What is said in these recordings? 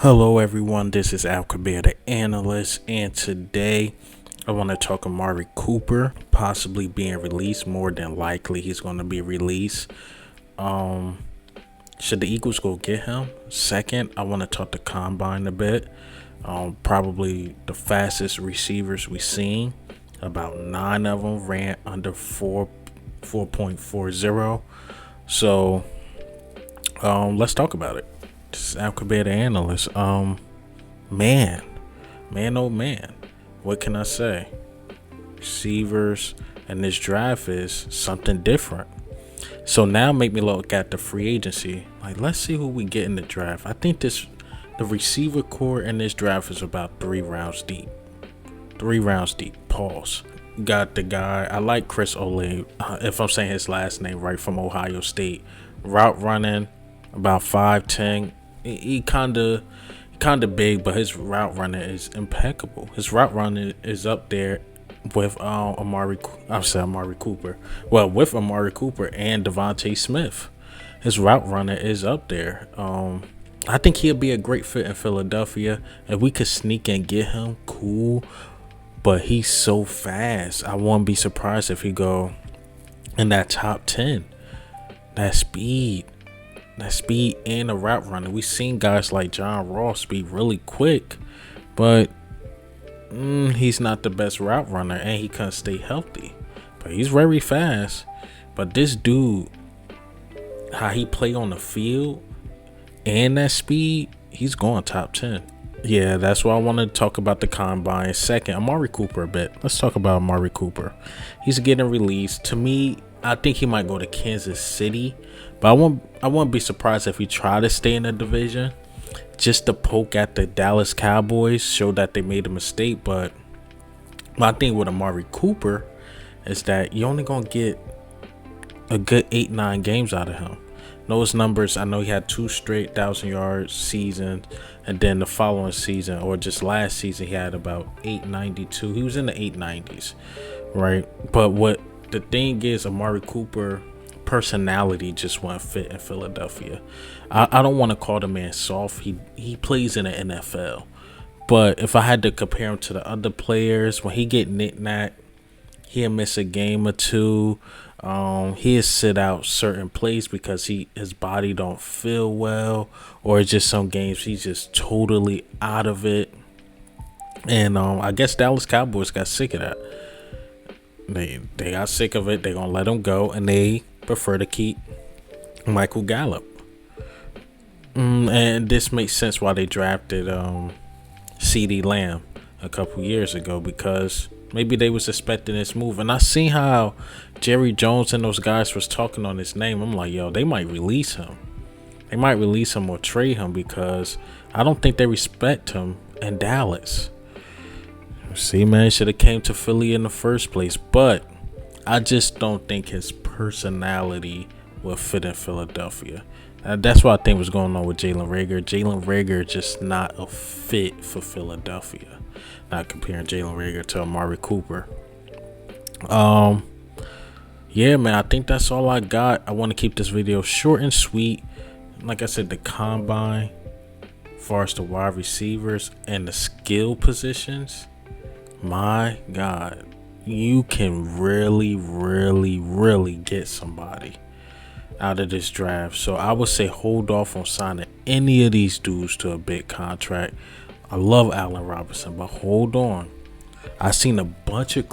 Hello, everyone. This is Alcabir, the analyst, and today I want to talk Amari Cooper possibly being released. More than likely, he's going to be released. Um, should the Eagles go get him? Second, I want to talk the combine a bit. Probably the fastest receivers we've seen. About 9 of them ran under 4.40. So, let's talk about it. This is Alcabir, the analyst. Man, oh man, what can I say? Receivers and this draft is something different. So now make me look at the free agency. Like, let's see who we get in the draft. I think the receiver core in this draft is about 3 rounds deep. 3 rounds deep. Pause. Got the guy. I like Chris Olave, if I'm saying his last name right, from Ohio State. Route running, about 5'10". He kind of big, but his route running is impeccable. His route running is up there with Amari Cooper. Well, with Amari Cooper and Devontae Smith. His route runner is up there. I think he'll be a great fit in Philadelphia. If we could sneak and get him, cool. But he's so fast. I won't be surprised if he go in that top 10. That speed and a route runner. We've seen guys like John Ross be really quick, but he's not the best route runner, and he can't stay healthy. But he's very fast. But this dude, how he play on the field and that speed, he's going top 10. Yeah, that's why I want to talk about the combine. Second, Amari Cooper a bit. Let's talk about Amari Cooper. He's getting released. To me, I think he might go to Kansas City, but I won't be surprised if he try to stay in the division just to poke at the Dallas Cowboys, show that they made a mistake. But my thing with Amari Cooper is that you're only gonna get a good 8-9 games out of him. Those numbers, I know he had 2 straight 1,000-yard seasons, and then the following season, or just last season, he had about 892. He was in the 890s, right? But what the thing is, Amari Cooper personality just won't fit in Philadelphia. I don't want to call the man soft. He plays in the NFL. But if I had to compare him to the other players, when he get knick-knack, he'll miss a game or two. He'll sit out certain plays because his body don't feel well, or it's just some games he's just totally out of it. And I guess Dallas Cowboys got sick of that. They got sick of it. They're gonna let him go, and they prefer to keep Michael Gallup. And this makes sense why they drafted CeeDee Lamb a couple years ago, because maybe they was expecting this move. And I seen how Jerry Jones and those guys was talking on his name. I'm like, yo, they might release him. They might release him or trade him, because I don't think they respect him in Dallas. See, man, should have came to Philly in the first place. But I just don't think his personality will fit in Philadelphia. That's what I think was going on with Jalen Reagor. Jalen Reagor just not a fit for Philadelphia. Not comparing Jalen Reagor to Amari Cooper. Yeah, man, I think that's all I got. I want to keep this video short and sweet. Like I said, the combine, as far as the wide receivers and the skill positions, my God, you can really, really, really get somebody out of this draft. So I would say hold off on signing any of these dudes to a big contract. I love Allen Robinson, but hold on. I seen a bunch of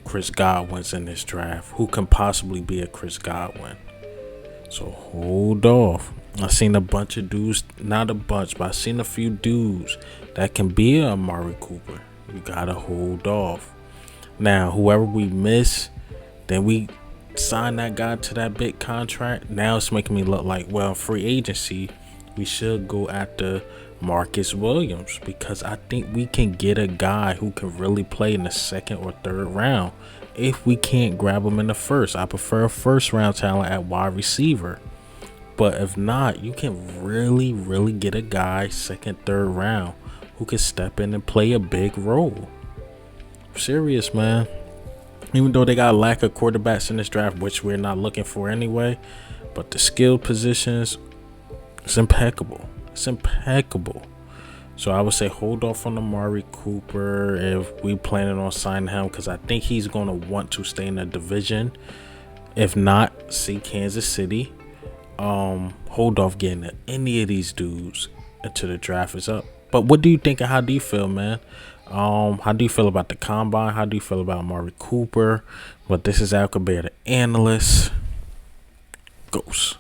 Chris Godwins in this draft. Who can possibly be a Chris Godwin? So hold off. I seen a bunch of dudes, not a bunch, but I seen a few dudes that can be a Amari Cooper. You gotta hold off. Now, whoever we miss, then we sign that guy to that big contract. Now it's making me look like, well, free agency, we should go after Marcus Williams, because I think we can get a guy who can really play in the 2nd or 3rd round. If we can't grab him in the first, I prefer a 1st-round talent at wide receiver. But if not, you can really, really get a guy 2nd, 3rd round who can step in and play a big role. Serious, man. Even though they got a lack of quarterbacks in this draft, which we're not looking for anyway, but the skill positions, it's impeccable. It's impeccable. So I would say hold off on Amari Cooper if we planning on signing him, because I think he's gonna want to stay in the division. If not, see Kansas City. Hold off getting any of these dudes until the draft is up. But what do you think and how do you feel, man? How do you feel about the combine? How do you feel about Amari Cooper? But this is Al Cabrera, the analyst. Ghost.